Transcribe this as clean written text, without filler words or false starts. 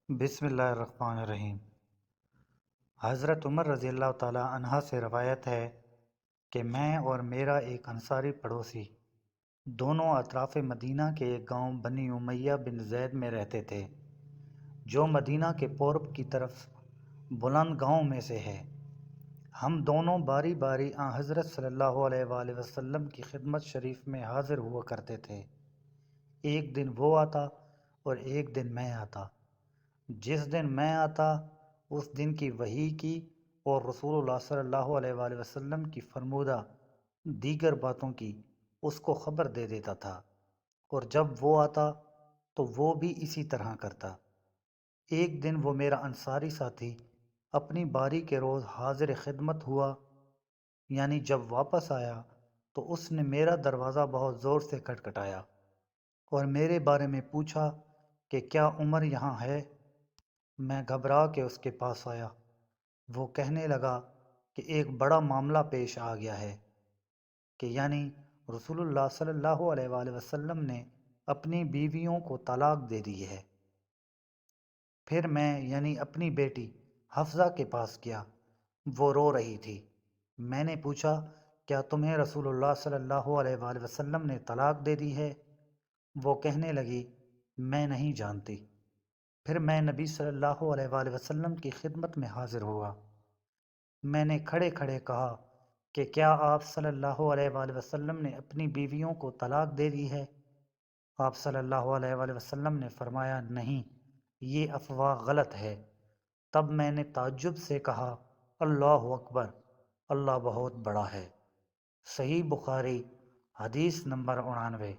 بسم اللہ الرحمن الرحیم۔ حضرت عمر رضی اللہ تعالیٰ عنہ سے روایت ہے کہ میں اور میرا ایک انصاری پڑوسی دونوں اطراف مدینہ کے ایک گاؤں بنی امیہ بن زید میں رہتے تھے، جو مدینہ کے پورب کی طرف بلند گاؤں میں سے ہے۔ ہم دونوں باری باری آن حضرت صلی اللہ علیہ وآلہ وسلم کی خدمت شریف میں حاضر ہوا کرتے تھے۔ ایک دن وہ آتا اور ایک دن میں آتا۔ جس دن میں آتا اس دن کی وحی کی اور رسول اللہ صلی اللہ علیہ وآلہ وسلم کی فرمودہ دیگر باتوں کی اس کو خبر دے دیتا تھا، اور جب وہ آتا تو وہ بھی اسی طرح کرتا۔ ایک دن وہ میرا انصاری ساتھی اپنی باری کے روز حاضر خدمت ہوا، یعنی جب واپس آیا تو اس نے میرا دروازہ بہت زور سے کھٹکھٹایا اور میرے بارے میں پوچھا کہ کیا عمر یہاں ہے؟ میں گھبرا کے اس کے پاس آیا۔ وہ کہنے لگا کہ ایک بڑا معاملہ پیش آ گیا ہے، کہ یعنی رسول اللہ صلی اللہ علیہ وآلہ وسلم نے اپنی بیویوں کو طلاق دے دی ہے۔ پھر میں یعنی اپنی بیٹی حفصہ کے پاس گیا، وہ رو رہی تھی۔ میں نے پوچھا کیا تمہیں رسول اللہ صلی اللہ علیہ وآلہ وسلم نے طلاق دے دی ہے؟ وہ کہنے لگی میں نہیں جانتی۔ پھر میں نبی صلی اللہ علیہ وآلہ وسلم کی خدمت میں حاضر ہوا۔ میں نے کھڑے کھڑے کہا کہ کیا آپ صلی اللہ علیہ وآلہ وسلم نے اپنی بیویوں کو طلاق دے دی ہے؟ آپ صلی اللہ علیہ وآلہ وسلم نے فرمایا نہیں، یہ افواہ غلط ہے۔ تب میں نے تعجب سے کہا اللہ اکبر، اللہ بہت بڑا ہے۔ صحیح بخاری، حدیث نمبر 99۔